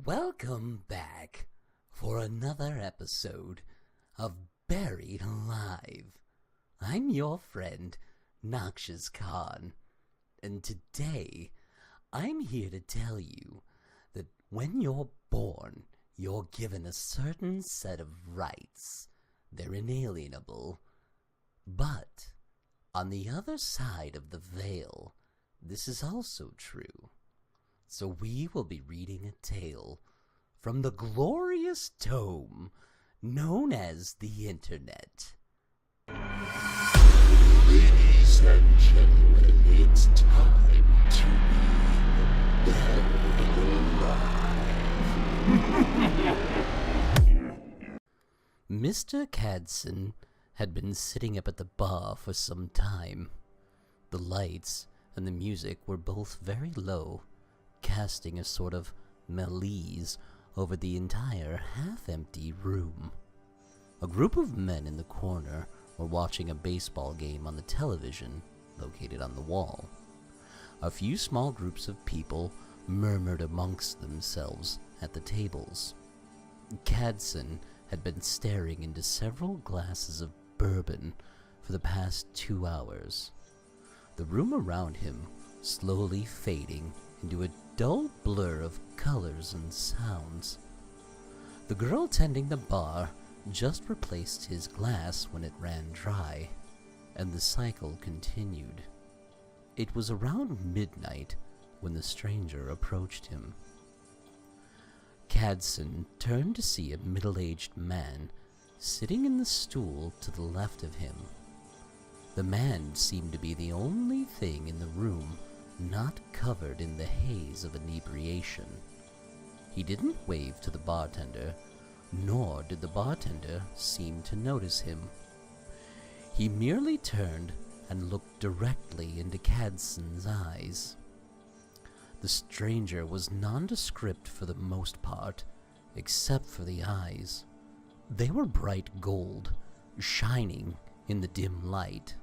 Welcome back for another episode of Buried Alive. I'm your friend, Noxious Karn, and today I'm here to tell you that when you're born, you're given a certain set of rights. They're inalienable. But on the other side of the veil, this is also true. So we will be reading a tale from the glorious tome known as the Internet. Ladies and gentlemen, it's time to be buried alive. Mr. Cadson had been sitting up at the bar for some time. The lights and the music were both very low, casting a sort of malaise over the entire half-empty room. A group of men in the corner were watching a baseball game on the television located on the wall. A few small groups of people murmured amongst themselves at the tables. Cadson had been staring into several glasses of bourbon for the past 2 hours. The room around him slowly fading into a dull blur of colors and sounds. The girl tending the bar just replaced his glass when it ran dry, and the cycle continued. It was around midnight when the stranger approached him. Cadson turned to see a middle-aged man sitting in the stool to the left of him. The man seemed to be the only thing in the room not covered in the haze of inebriation. He didn't wave to the bartender, nor did the bartender seem to notice him. He merely turned and looked directly into Cadson's eyes. The stranger was nondescript for the most part, except for the eyes. They were bright gold, shining in the dim light.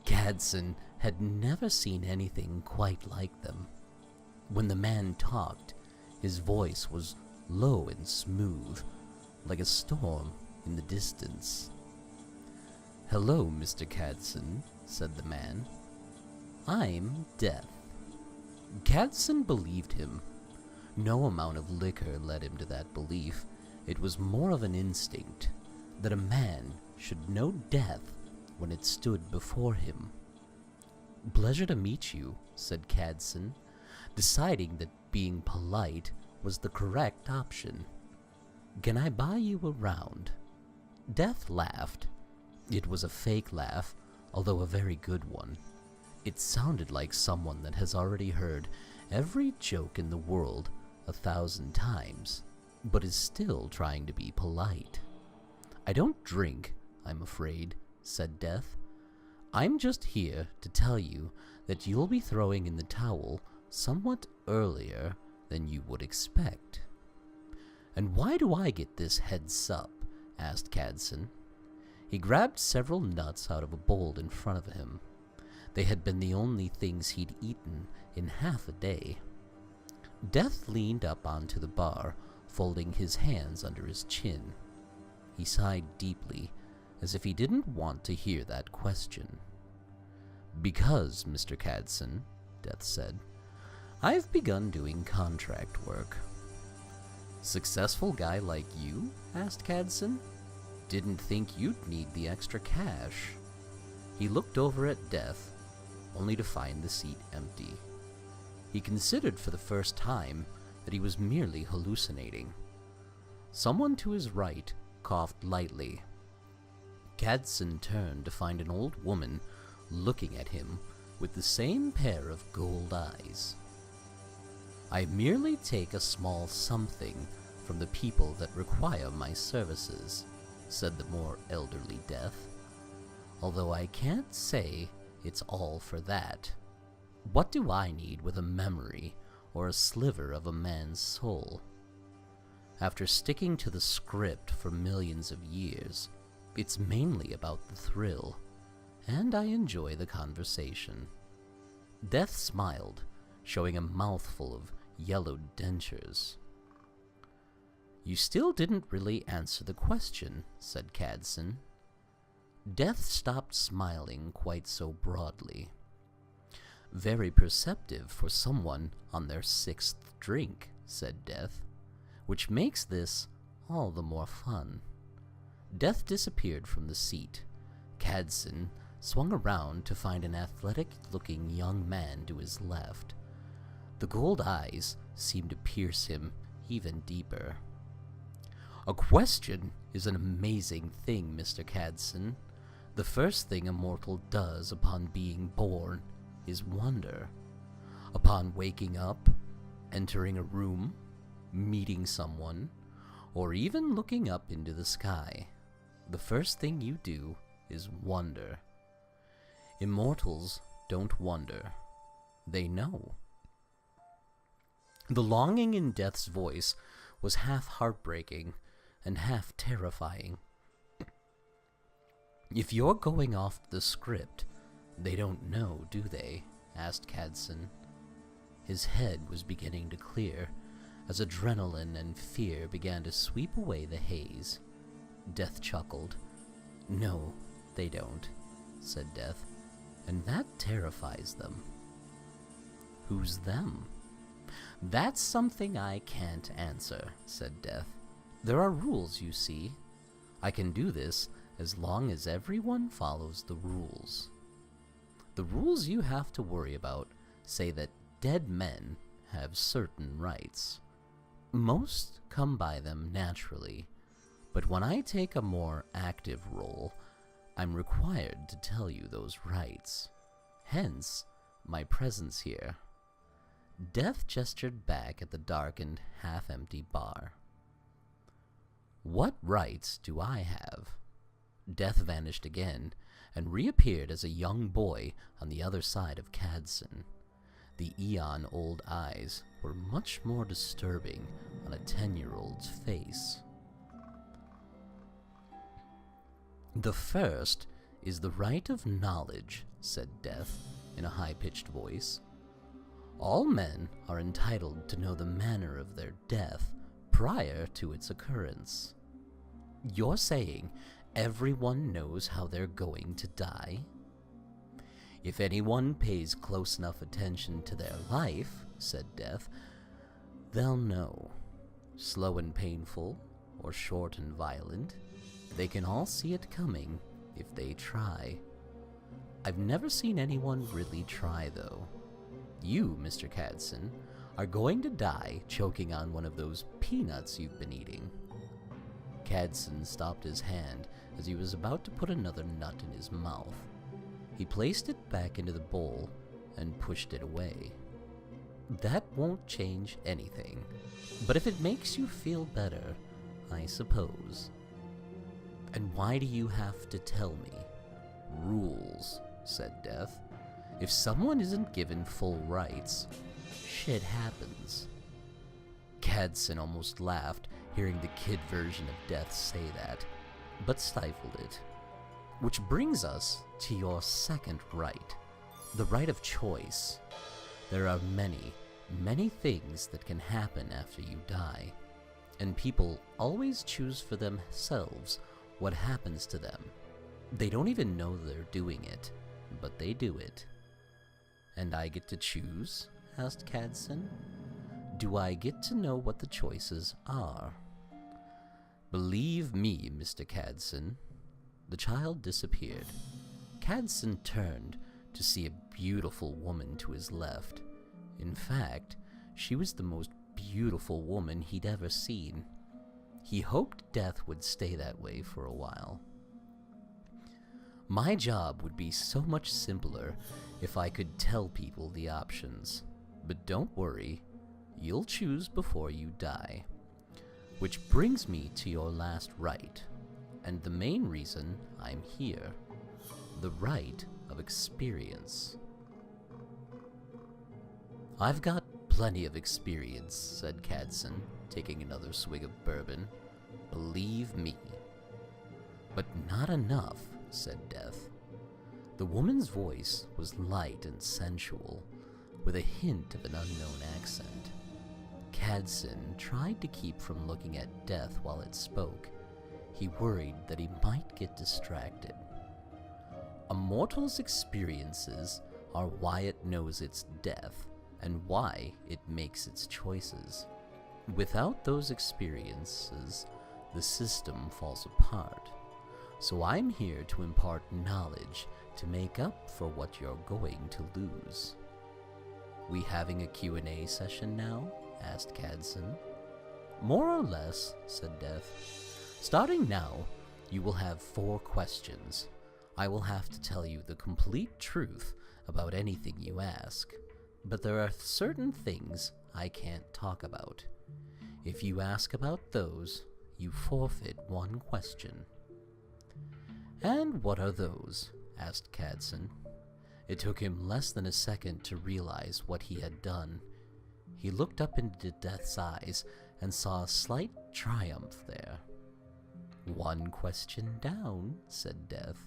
Cadson had never seen anything quite like them. When the man talked, his voice was low and smooth, like a storm in the distance. "Hello, Mr. Cadson," said the man. "I'm Death." Cadson believed him. No amount of liquor led him to that belief. It was more of an instinct that a man should know death when it stood before him. "Pleasure to meet you," said Cadson, deciding that being polite was the correct option. "Can I buy you a round?" Death laughed. It was a fake laugh, although a very good one. It sounded like someone that has already heard every joke in the world 1,000 times, but is still trying to be polite. "I don't drink, I'm afraid," said Death. "I'm just here to tell you that you'll be throwing in the towel somewhat earlier than you would expect." "And why do I get this heads up?" asked Cadson. He grabbed several nuts out of a bowl in front of him. They had been the only things he'd eaten in half a day. Death leaned up onto the bar, folding his hands under his chin. He sighed deeply, as if he didn't want to hear that question. "Because, Mr. Cadson," Death said, "I've begun doing contract work." "Successful guy like you?" asked Cadson. "Didn't think you'd need the extra cash." He looked over at Death, only to find the seat empty. He considered for the first time that he was merely hallucinating. Someone to his right coughed lightly. Cadson turned to find an old woman looking at him with the same pair of gold eyes. "I merely take a small something from the people that require my services," said the more elderly Death. "Although I can't say it's all for that. What do I need with a memory or a sliver of a man's soul? After sticking to the script for millions of years, it's mainly about the thrill, and I enjoy the conversation." Death smiled, showing a mouthful of yellowed dentures. "You still didn't really answer the question," said Cadson. Death stopped smiling quite so broadly. "Very perceptive for someone on their 6th drink," said Death, "which makes this all the more fun." Death disappeared from the seat. Cadson swung around to find an athletic-looking young man to his left. The gold eyes seemed to pierce him even deeper. "A question is an amazing thing, Mr. Cadson. The first thing a mortal does upon being born is wonder. Upon waking up, entering a room, meeting someone, or even looking up into the sky, the first thing you do is wonder. Immortals don't wonder. They know." The longing in Death's voice was half heartbreaking and half terrifying. "If you're going off the script, they don't know, do they?" asked Cadson. His head was beginning to clear as adrenaline and fear began to sweep away the haze. Death chuckled. "No, they don't," said Death, "and that terrifies them." "Who's them?" "That's something I can't answer," said Death. "There are rules, you see. I can do this as long as everyone follows the rules. The rules you have to worry about say that dead men have certain rights. Most come by them naturally, but when I take a more active role, I'm required to tell you those rights. Hence, my presence here." Death gestured back at the darkened, half-empty bar. "What rights do I have?" Death vanished again, and reappeared as a young boy on the other side of Cadson. The eon-old eyes were much more disturbing on a 10-year-old's face. "The first is the right of knowledge," said Death in a high-pitched voice. "All men are entitled to know the manner of their death prior to its occurrence." "You're saying everyone knows how they're going to die?" "If anyone pays close enough attention to their life," said Death, "they'll know. Slow and painful, or short and violent, they can all see it coming if they try. I've never seen anyone really try, though. You, Mr. Cadson, are going to die choking on one of those peanuts you've been eating." Cadson stopped his hand as he was about to put another nut in his mouth. He placed it back into the bowl and pushed it away. "That won't change anything, but if it makes you feel better, I suppose." "And why do you have to tell me?" "Rules," said Death. "If someone isn't given full rights, shit happens." Cadson almost laughed hearing the kid version of Death say that, but stifled it. "Which brings us to your second right, the right of choice. There are many, many things that can happen after you die, and people always choose for themselves what happens to them. They don't even know they're doing it, but they do it." "And I get to choose?" asked Cadson. "Do I get to know what the choices are?" "Believe me, Mr. Cadson." The child disappeared. Cadson turned to see a beautiful woman to his left. In fact, she was the most beautiful woman he'd ever seen. He hoped Death would stay that way for a while. "My job would be so much simpler if I could tell people the options. But don't worry, you'll choose before you die. Which brings me to your last right, and the main reason I'm here, the right of experience." "I've got plenty of experience," said Cadson, taking another swig of bourbon. "Believe me." "But not enough," said Death. The woman's voice was light and sensual, with a hint of an unknown accent. Cadson tried to keep from looking at Death while it spoke. He worried that he might get distracted. A mortal's experiences are why it knows its death and why it makes its choices. Without those experiences, the system falls apart. So I'm here to impart knowledge to make up for what you're going to lose. We having a Q&A session now? Asked Cadson. More or less, said Death. Starting now, you will have 4 questions. I will have to tell you the complete truth about anything you ask, but there are certain things I can't talk about. If you ask about those, you forfeit 1 question. And what are those? Asked Cadson. It took him less than a second to realize what he had done. He looked up into Death's eyes and saw a slight triumph there. 1 question down, said Death.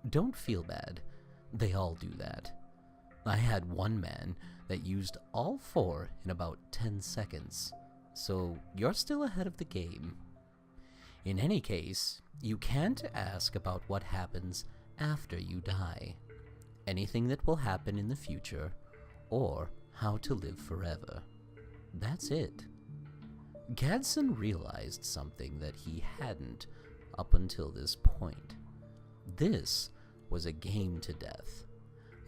Don't feel bad. They all do that. I had one man that used all 4 in about 10 seconds, so you're still ahead of the game. In any case, you can't ask about what happens after you die, anything that will happen in the future, or how to live forever. That's it. Cadson realized something that he hadn't up until this point. This was a game to Death,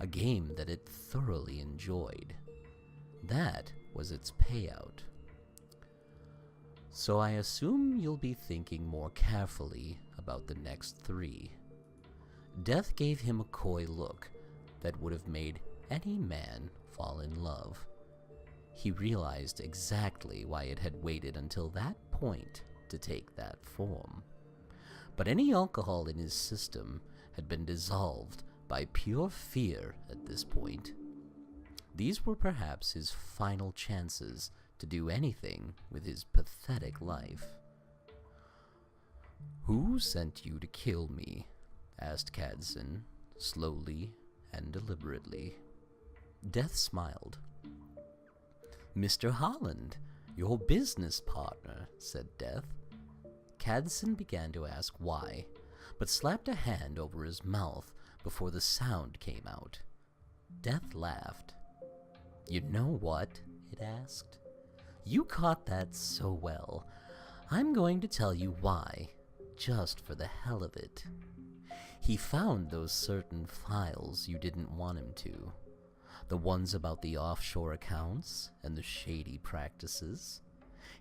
a game that it thoroughly enjoyed. That was its payout. So I assume you'll be thinking more carefully about the next 3. Death gave him a coy look that would have made any man fall in love. He realized exactly why it had waited until that point to take that form. But any alcohol in his system had been dissolved by pure fear at this point. These were perhaps his final chances to do anything with his pathetic life. Who sent you to kill me? Asked Cadson, slowly and deliberately. Death smiled. Mr. Holland, your business partner, said Death. Cadson began to ask why, but slapped a hand over his mouth before the sound came out. Death laughed. You know what? It asked. You caught that so well. I'm going to tell you why, just for the hell of it. He found those certain files you didn't want him to. The ones about the offshore accounts and the shady practices.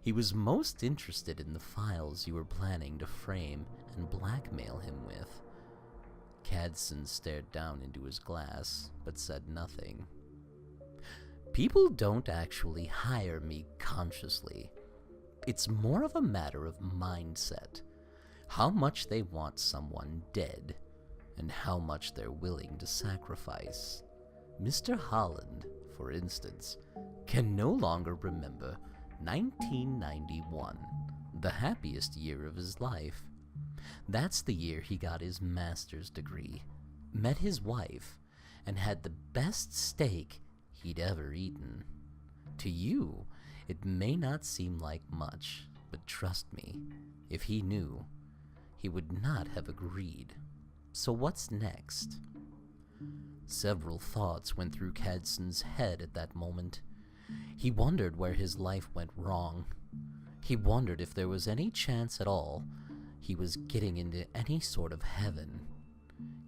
He was most interested in the files you were planning to frame and blackmail him with. Cadson stared down into his glass, but said nothing. People don't actually hire me consciously. It's more of a matter of mindset. How much they want someone dead, and how much they're willing to sacrifice. Mr. Holland, for instance, can no longer remember 1991, the happiest year of his life. That's the year he got his master's degree, met his wife, and had the best steak he'd ever eaten. To you, it may not seem like much, but trust me, if he knew, he would not have agreed. So what's next? Several thoughts went through Cadson's head at that moment. He wondered where his life went wrong. He wondered if there was any chance at all he was getting into any sort of heaven.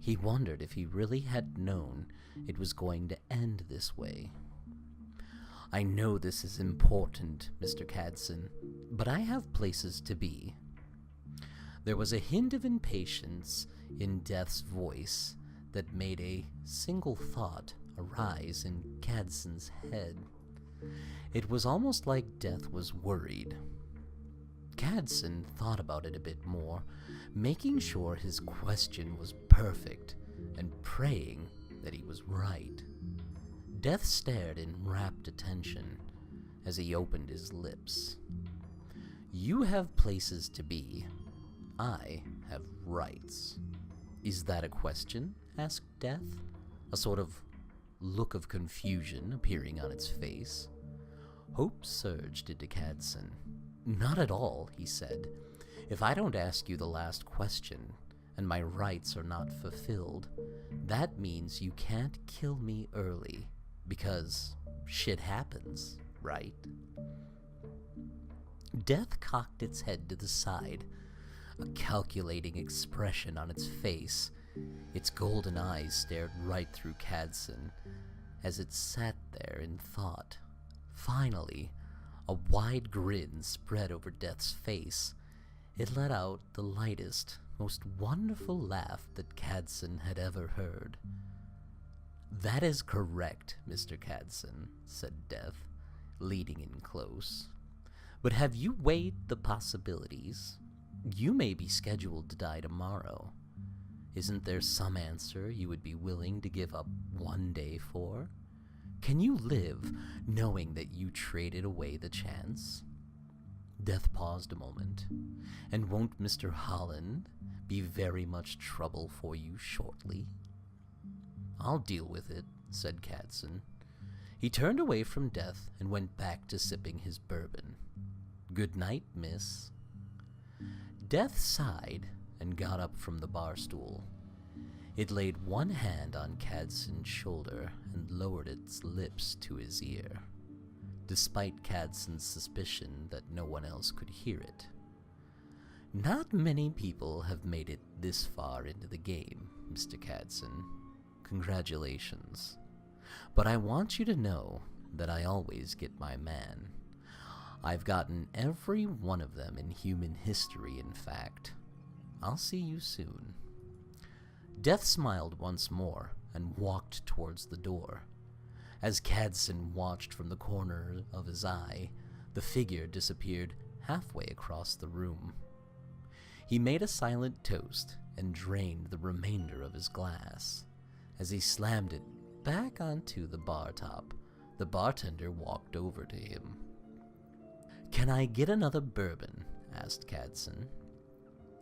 He wondered if he really had known it was going to end this way. I know this is important, Mr. Cadson, but I have places to be. There was a hint of impatience in Death's voice that made a single thought arise in Cadson's head. It was almost like Death was worried. Cadson thought about it a bit more, making sure his question was perfect and praying that he was right. Death stared in rapt attention as he opened his lips. You have places to be. I have rights. Is that a question? Asked Death, a sort of look of confusion appearing on its face. Hope surged into Cadson. "Not at all," he said. "If I don't ask you the last question, and my rights are not fulfilled, that means you can't kill me early, because shit happens, right?" Death cocked its head to the side, a calculating expression on its face. Its golden eyes stared right through Cadson as it sat there in thought. Finally, a wide grin spread over Death's face. It let out the lightest, most wonderful laugh that Cadson had ever heard. "That is correct, Mr. Cadson," said Death, leading in close. "But have you weighed the possibilities? You may be scheduled to die tomorrow. Isn't there some answer you would be willing to give up one day for? Can you live knowing that you traded away the chance?" Death paused a moment. "And won't Mr. Holland be very much trouble for you shortly?" "I'll deal with it," said Cadson. He turned away from Death and went back to sipping his bourbon. "Good night, miss." Death sighed and got up from the bar stool. It laid one hand on Cadson's shoulder and lowered its lips to his ear, despite Cadson's suspicion that no one else could hear it. "Not many people have made it this far into the game, Mr. Cadson. Congratulations. But I want you to know that I always get my man. I've gotten every one of them in human history, in fact. I'll see you soon." Death smiled once more and walked towards the door. As Cadson watched from the corner of his eye, the figure disappeared halfway across the room. He made a silent toast and drained the remainder of his glass. As he slammed it back onto the bar top, the bartender walked over to him. "Can I get another bourbon?" asked Cadson.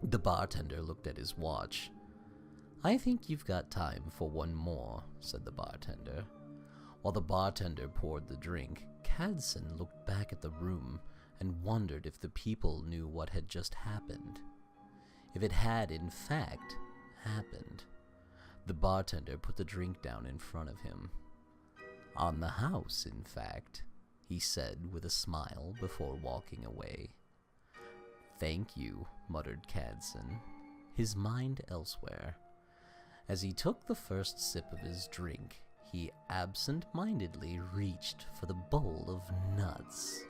The bartender looked at his watch. "I think you've got time for one more," said the bartender. While the bartender poured the drink, Cadson looked back at the room and wondered if the people knew what had just happened. If it had, in fact, happened. The bartender put the drink down in front of him. "On the house, in fact," he said with a smile before walking away. "Thank you," muttered Cadson, his mind elsewhere. As he took the first sip of his drink, he absent-mindedly reached for the bowl of nuts.